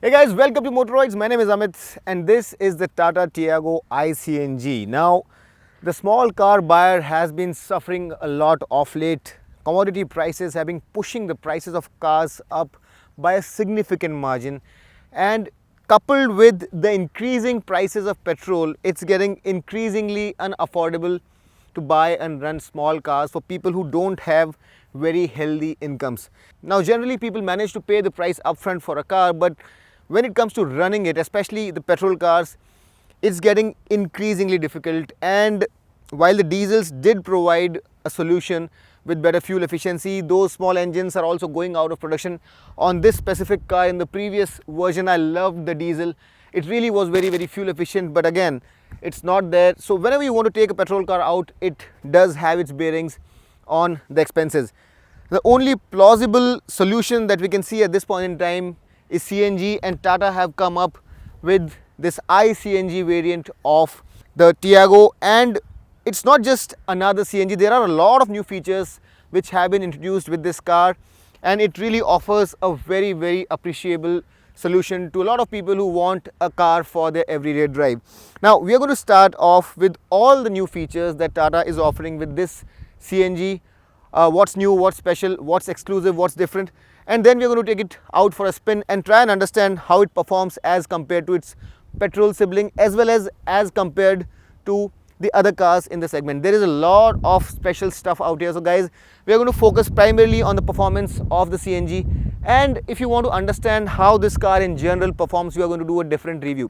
Hey guys, welcome to Motoroids. My name is Amit and this is the Tata Tiago i-CNG. Now, the small car buyer has been suffering a lot of late. Commodity prices have been pushing the prices of cars up by a significant margin, and coupled with the increasing prices of petrol, it's getting increasingly unaffordable to buy and run small cars for people who don't have very healthy incomes. Now, generally people manage to pay the price upfront for a car, but when it comes to running it, especially the petrol cars, it's getting increasingly difficult. And while the diesels did provide a solution with better fuel efficiency, those small engines are also going out of production. On this specific car, in the previous version, I loved the diesel. It really was very fuel efficient, but again, it's not there. So whenever you want to take a petrol car out, it does have its bearings on the expenses. The only plausible solution that we can see at this point in time is CNG, and Tata have come up with this i-CNG variant of the Tiago. And it's not just another CNG, there are a lot of new features which have been introduced with this car, and it really offers a very appreciable solution to a lot of people who want a car for their everyday drive. Now, we are going to start off with all the new features that Tata is offering with this CNG. What's new, what's special, what's exclusive, what's different, and then we're going to take it out for a spin and try and understand how it performs as compared to its petrol sibling, as well as compared to the other cars in the segment. There is a lot of special stuff out here. So guys, we are going to focus primarily on the performance of the CNG, and if you want to understand how this car in general performs, we are going to do a different review.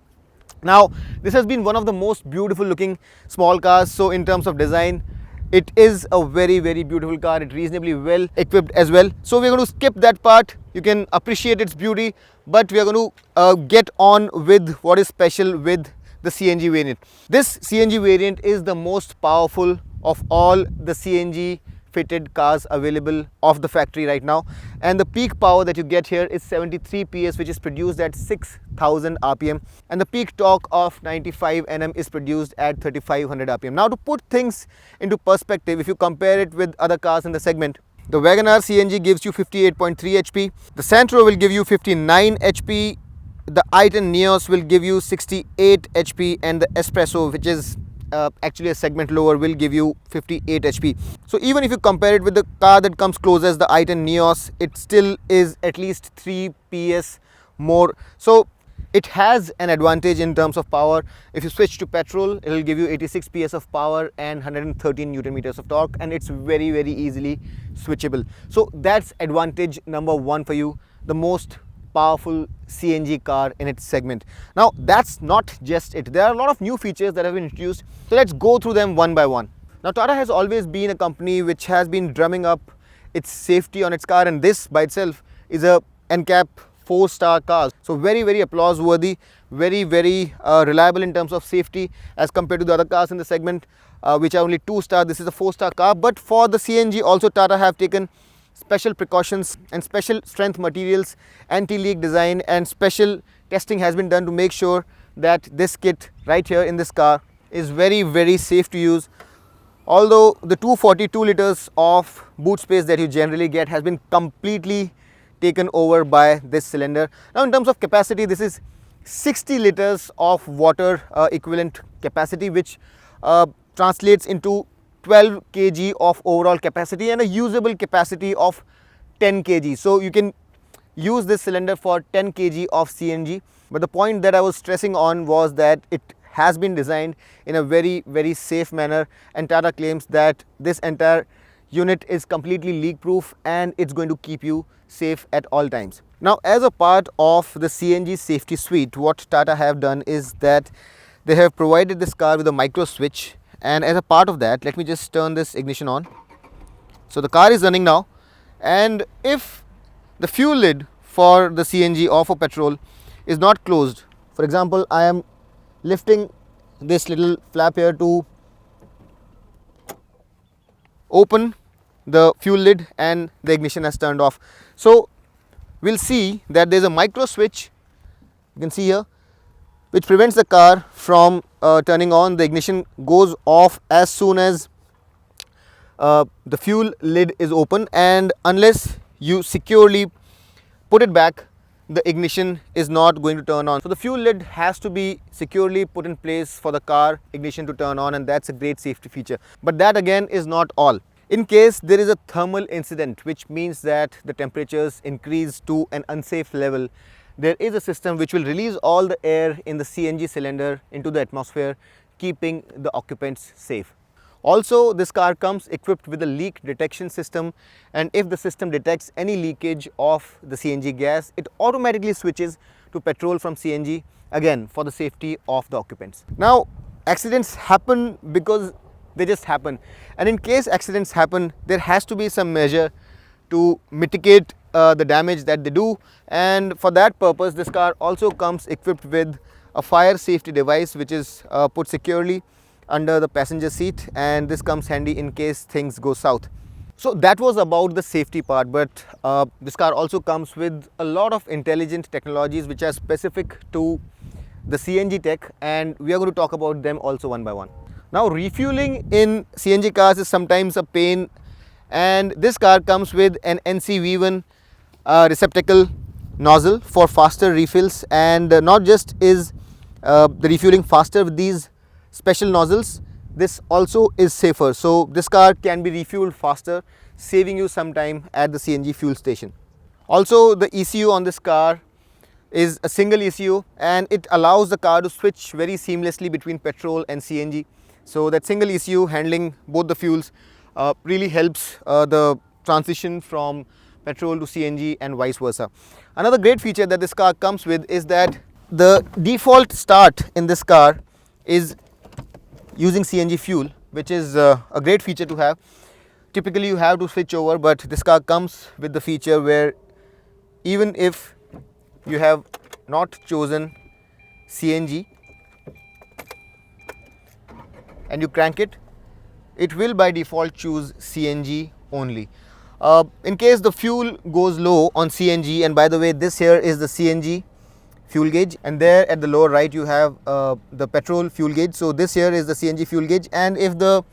Now, this has been one of the most beautiful looking small cars, so in terms of design, it is a very beautiful car. It's reasonably well equipped as well. So we're going to skip that part. You can appreciate its beauty, but we are going to get on with what is special with the CNG variant. This CNG variant is the most powerful of all the CNG fitted cars available off the factory right now, and the peak power that you get here is 73 PS, which is produced at 6000 RPM, and the peak torque of 95 Nm is produced at 3500 RPM. Now, to put things into perspective, if you compare it with other cars in the segment, the WagonR CNG gives you 58.3 HP, the Santro will give you 59 HP, the i-10 Neos will give you 68 HP, and the Espresso, which is actually a segment lower, will give you 58 HP. So even if you compare it with the car that comes closest, the i-10 Neos, it still is at least 3 PS more. So it has an advantage in terms of power. If you switch to petrol, it will give you 86 PS of power and 113 Newton meters of torque, and it's very easily switchable. So that's advantage number one for you, the most powerful CNG car in its segment. Now, that's not just it. There are a lot of new features that have been introduced. So let's go through them one by one. Now, Tata has always been a company which has been drumming up its safety on its car, and this by itself is a NCAP 4-star car. So very applause worthy, very reliable in terms of safety as compared to the other cars in the segment, which are only 2-star. This is a 4-star car. But for the CNG also, Tata have taken special precautions and special strength materials, anti-leak design, and special testing has been done to make sure that this kit right here in this car is very safe to use. Although the 242 liters of boot space that you generally get has been completely taken over by this cylinder. Now, in terms of capacity, this is 60 liters of water equivalent capacity, which translates into 12 kg of overall capacity and a usable capacity of 10 kg. So you can use this cylinder for 10 kg of CNG. But the point that I was stressing on was that it has been designed in a very safe manner, and Tata claims that this entire unit is completely leak proof and it's going to keep you safe at all times. Now, as a part of the CNG safety suite, what Tata have done is that they have provided this car with a micro switch. And as a part of that, let me just turn this ignition on. So the car is running now, and if the fuel lid for the CNG or for petrol is not closed, for example, I am lifting this little flap here to open the fuel lid, and the ignition has turned off. So we'll see that there's a micro switch, you can see here, which prevents the car from turning on. The ignition goes off as soon as the fuel lid is open, and unless you securely put it back, the ignition is not going to turn on. So the fuel lid has to be securely put in place for the car ignition to turn on, and that's a great safety feature. But that again is not all. In case there is a thermal incident, which means that the temperatures increase to an unsafe level, there is a system which will release all the air in the CNG cylinder into the atmosphere, keeping the occupants safe. Also, this car comes equipped with a leak detection system, and if the system detects any leakage of the CNG gas, it automatically switches to petrol from CNG, again for the safety of the occupants. Now, accidents happen because they just happen, and in case accidents happen, there has to be some measure to mitigate the damage that they do, and for that purpose this car also comes equipped with a fire safety device which is put securely under the passenger seat, and this comes handy in case things go south. So that was about the safety part, but this car also comes with a lot of intelligent technologies which are specific to the CNG tech, and we are going to talk about them also one by one. Now, refueling in CNG cars is sometimes a pain, and this car comes with an NCV1 receptacle nozzle for faster refills, and not just is the refueling faster with these special nozzles, this also is safer. So this car can be refueled faster, saving you some time at the CNG fuel station. Also, the ECU on this car is a single ECU, and it allows the car to switch very seamlessly between petrol and CNG. So that single ECU handling both the fuels really helps the transition from petrol to CNG and vice versa. Another great feature that this car comes with is that the default start in this car is using CNG fuel, which is a great feature to have. Typically you have to switch over, but this car comes with the feature where even if you have not chosen CNG and you crank it, it will by default choose CNG only. In case the fuel goes low on CNG, and by the way, this here is the CNG fuel gauge, and there at the lower right you have the petrol fuel gauge. So this here is the CNG fuel gauge, and if the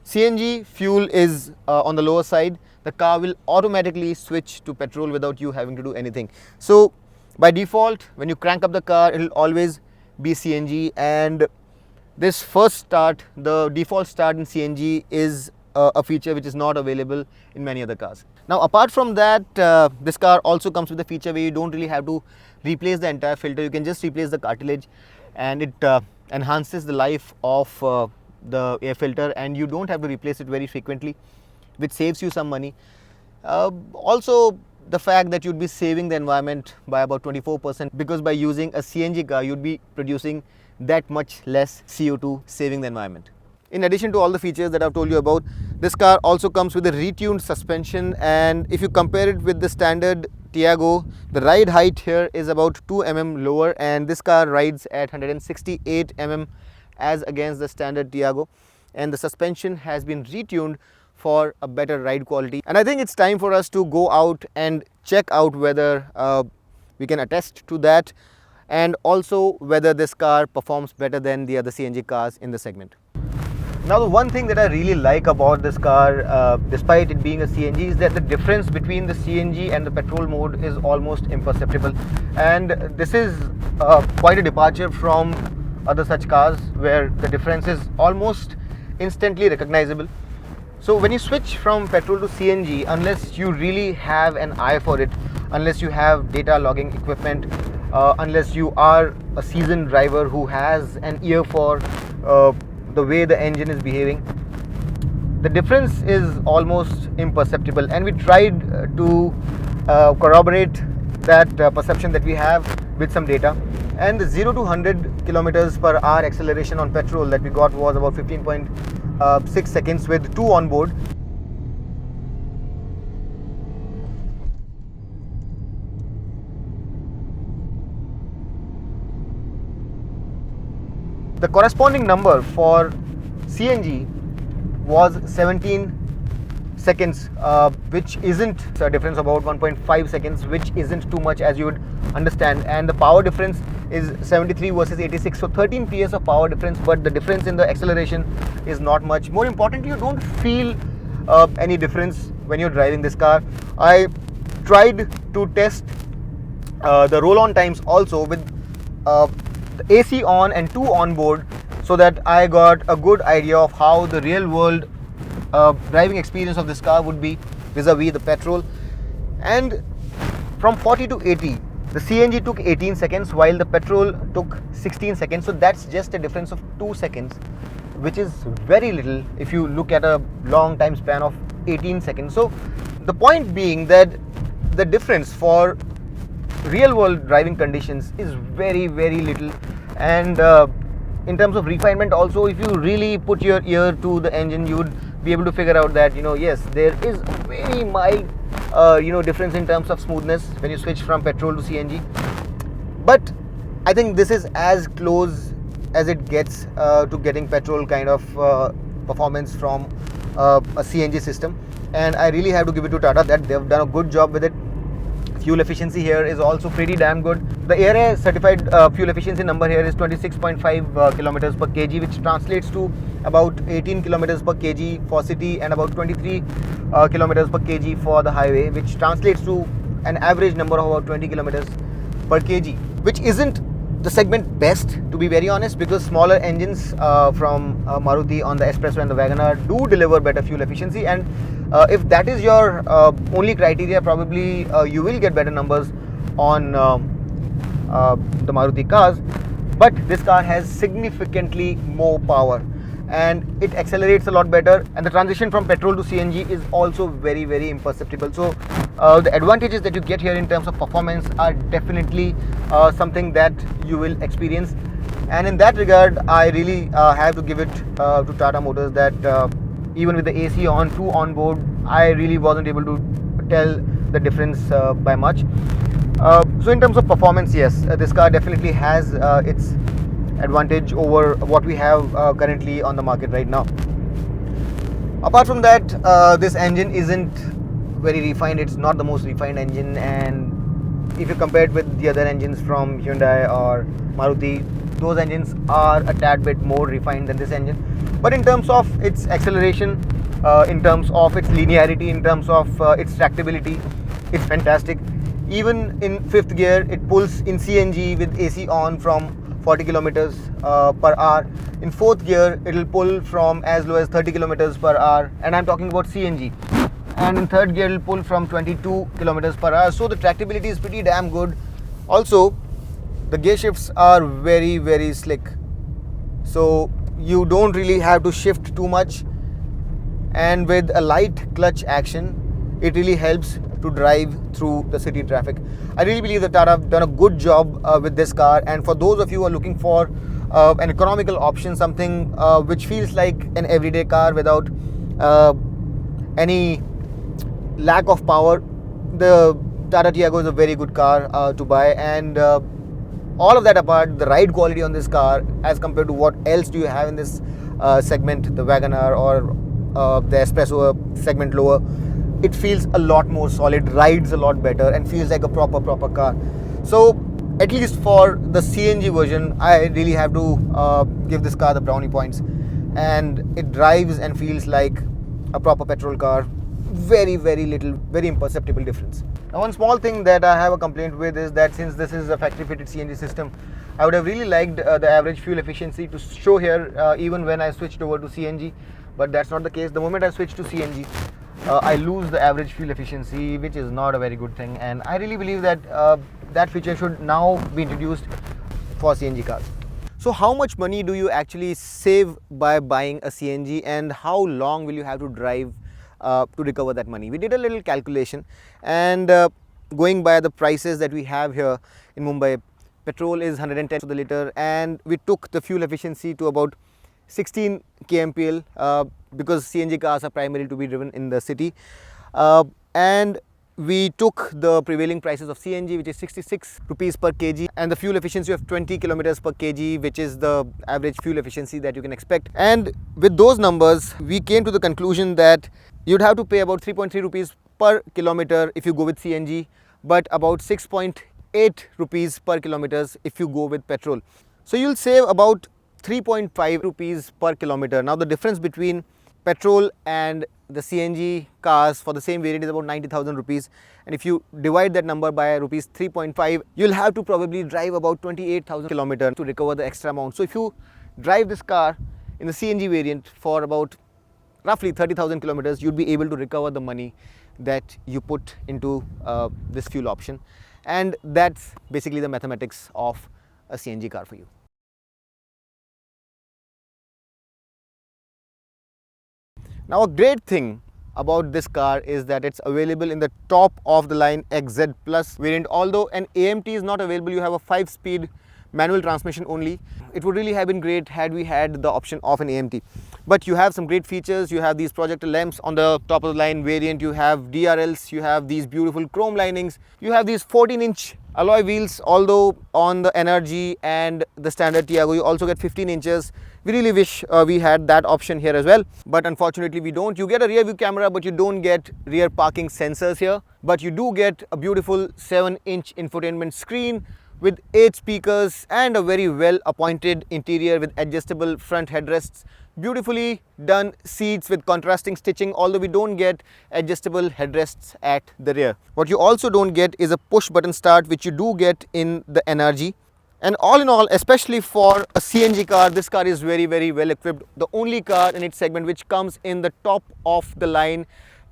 CNG fuel is on the lower side, the car will automatically switch to petrol without you having to do anything. So by default, when you crank up the car, it will always be CNG, and this first start, the default start in CNG, is a feature which is not available in many other cars. Now, apart from that, this car also comes with a feature where you don't really have to replace the entire filter. You can just replace the cartilage, and it enhances the life of the air filter, and you don't have to replace it very frequently, which saves you some money. Also, the fact that you'd be saving the environment by about 24%, because by using a CNG car, you'd be producing that much less CO2, saving the environment. In addition to all the features that I've told you about, this car also comes with a retuned suspension, and if you compare it with the standard Tiago, the ride height here is about 2 mm lower, and this car rides at 168 mm as against the standard Tiago, and the suspension has been retuned for a better ride quality. And I think it's time for us to go out and check out whether we can attest to that, and also whether this car performs better than the other CNG cars in the segment. Now, the one thing that I really like about this car, despite it being a CNG, is that the difference between the CNG and the petrol mode is almost imperceptible, and this is quite a departure from other such cars where the difference is almost instantly recognizable. So when you switch from petrol to CNG, unless you really have an eye for it, unless you have data logging equipment, unless you are a seasoned driver who has an ear for the way the engine is behaving, the difference is almost imperceptible. And we tried to corroborate that perception that we have with some data, and the 0 to 100 kilometers per hour acceleration on petrol that we got was about 15.6 seconds with 2 on board. The corresponding number for CNG was 17 seconds, which isn't a difference of about 1.5 seconds, which isn't too much as you would understand, and the power difference is 73 versus 86, so 13 PS of power difference, but the difference in the acceleration is not much. More importantly, you don't feel any difference when you're driving this car. I tried to test the roll-on times also with uh, the AC on and 2 on board, so that I got a good idea of how the real world driving experience of this car would be vis-a-vis the petrol. And from 40 to 80, the CNG took 18 seconds while the petrol took 16 seconds. So that's just a difference of 2 seconds, which is very little if you look at a long time span of 18 seconds. So the point being that the difference for real world driving conditions is very little. And in terms of refinement also, if you really put your ear to the engine, you would be able to figure out that, yes, there is a very mild difference in terms of smoothness when you switch from petrol to CNG. But I think this is as close as it gets to getting petrol kind of performance from a CNG system. And I really have to give it to Tata that they've done a good job with it. Fuel efficiency here is also pretty damn good. The ARA certified fuel efficiency number here is 26.5 kilometers per kg, which translates to about 18 kilometers per kg for city and about 23 kilometers per kg for the highway, which translates to an average number of about 20 kilometers per kg, which isn't the segment best, to be very honest, because smaller engines from Maruti on the Espresso and the Wagoner do deliver better fuel efficiency. And if that is your only criteria, probably you will get better numbers on the Maruti cars. But this car has significantly more power and it accelerates a lot better, and the transition from petrol to CNG is also very imperceptible. So the advantages that you get here in terms of performance are definitely something that you will experience. And in that regard, I really have to give it to Tata Motors that even with the AC on, 2 on board, I really wasn't able to tell the difference by much. So in terms of performance, yes, this car definitely has its advantage over what we have currently on the market right now. Apart from that, this engine isn't very refined. It's not the most refined engine, and if you compare it with the other engines from Hyundai or Maruti, those engines are a tad bit more refined than this engine. But in terms of its acceleration, in terms of its linearity, in terms of its tractability, it's fantastic. Even in 5th gear, it pulls in CNG with AC on from 40 kilometers per hour. In 4th gear, it will pull from as low as 30 kilometers per hour, and I'm talking about CNG. And in 3rd gear, it will pull from 22 kilometers per hour. So the tractability is pretty damn good. Also, the gear shifts are very slick, so you don't really have to shift too much, and with a light clutch action, it really helps to drive through the city traffic. I really believe that Tata have done a good job with this car, and for those of you who are looking for an economical option, something which feels like an everyday car without any lack of power, the Tata Tiago is a very good car to buy. And all of that apart, the ride quality on this car as compared to what else do you have in this segment, the Wagoner or the Espresso segment lower, it feels a lot more solid, rides a lot better, and feels like a proper car. So at least for the CNG version, I really have to give this car the brownie points, and it drives and feels like a proper petrol car. Very little, very imperceptible difference. Now, one small thing that I have a complaint with is that since this is a factory fitted CNG system, I would have really liked the average fuel efficiency to show here even when I switched over to CNG, but that's not the case. The moment I switch to CNG, I lose the average fuel efficiency, which is not a very good thing, and I really believe that that feature should now be introduced for CNG cars. So how much money do you actually save by buying a CNG, and how long will you have to drive to recover that money? We did a little calculation, and going by the prices that we have here in Mumbai, petrol is 110 to the liter, and we took the fuel efficiency to about 16 kmpl because CNG cars are primarily to be driven in the city, and we took the prevailing prices of CNG, which is 66 rupees per kg, and the fuel efficiency of 20 kilometers per kg, which is the average fuel efficiency that you can expect. And with those numbers, we came to the conclusion that you'd have to pay about 3.3 rupees per kilometer if you go with CNG, but about 6.8 rupees per kilometers if you go with petrol. So you'll save about 3.5 rupees per kilometer. Now the difference between petrol and the CNG cars for the same variant is about 90,000 rupees, and if you divide that number by rupees 3.5, you'll have to probably drive about 28,000 kilometers to recover the extra amount. So if you drive this car in the CNG variant for about roughly 30,000 kilometers, you'd be able to recover the money that you put into this fuel option, and that's basically the mathematics of a CNG car for you. Now, a great thing about this car is that it's available in the top of the line XZ Plus variant. Although an AMT is not available, you have a 5-speed manual transmission only. It would really have been great had we had the option of an AMT. But you have some great features. You have these projector lamps on the top of the line variant, you have DRLs, you have these beautiful chrome linings, you have these 14-inch alloy wheels, although on the NRG and the standard Tiago you also get 15 inches. We really wish we had that option here as well, but unfortunately we don't. You get a rear view camera, but you don't get rear parking sensors here. But you do get a beautiful 7-inch infotainment screen with 8 speakers and a very well appointed interior with adjustable front headrests, beautifully done seats with contrasting stitching, although we don't get adjustable headrests at the rear. What you also don't get is a push button start, which you do get in the NRG. And all in all, especially for a CNG car, this car is very well equipped. The only car in its segment which comes in the top of the line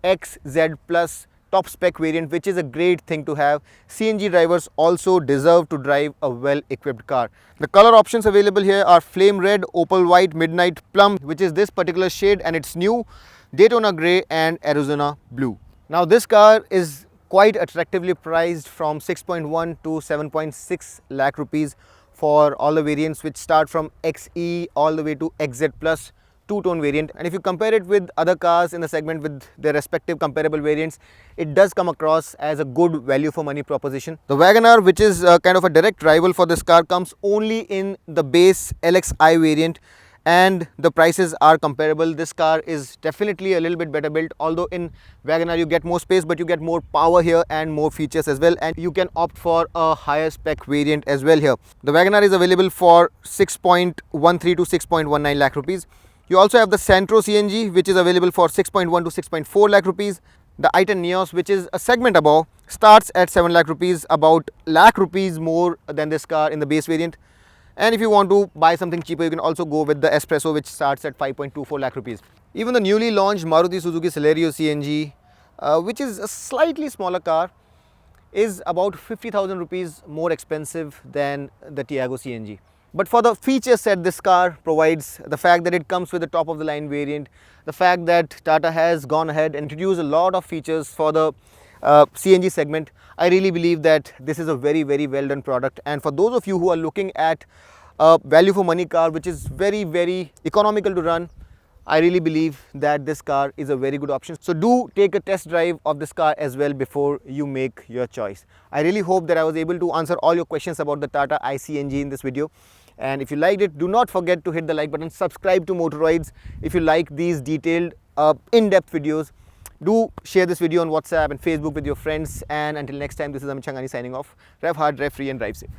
XZ Plus top spec variant, which is a great thing to have. CNG drivers also deserve to drive a well equipped car. The color options available here are flame red, opal white, midnight plum, which is this particular shade, and it's new, Daytona grey and Arizona blue. Now this car is quite attractively priced from 6.1 to 7.6 lakh rupees for all the variants, which start from XE all the way to XZ Plus two-tone variant. And if you compare it with other cars in the segment with their respective comparable variants, it does come across as a good value for money proposition. The WagonR, which is kind of a direct rival for this car, comes only in the base LXi variant, and the prices are comparable. This car is definitely a little bit better built, although in WagonR you get more space, but you get more power here and more features as well, and you can opt for a higher spec variant as well here. The WagonR is available for 6.13 to 6.19 lakh rupees. You also have the Santro CNG, which is available for 6.1 to 6.4 lakh rupees. The i10 Neos, which is a segment above, starts at 7 lakh rupees, about lakh rupees more than this car in the base variant. And if you want to buy something cheaper, you can also go with the Espresso, which starts at 5.24 lakh rupees. Even the newly launched Maruti Suzuki Celerio CNG, which is a slightly smaller car, is about 50,000 rupees more expensive than the Tiago CNG. But for the feature set this car provides, the fact that it comes with the top of the line variant, the fact that Tata has gone ahead and introduced a lot of features for the CNG segment, I really believe that this is a very well done product. And for those of you who are looking at a value for money car which is very economical to run, I really believe that this car is a very good option. So do take a test drive of this car as well before you make your choice. I really hope that I was able to answer all your questions about the Tata i-CNG in this video. And if you liked it, do not forget to hit the like button, subscribe to Motoroids if you like these detailed, in-depth videos. Do share this video on WhatsApp and Facebook with your friends. And until next time, this is Amit Changani signing off. Rev hard, rev free, and drive safe.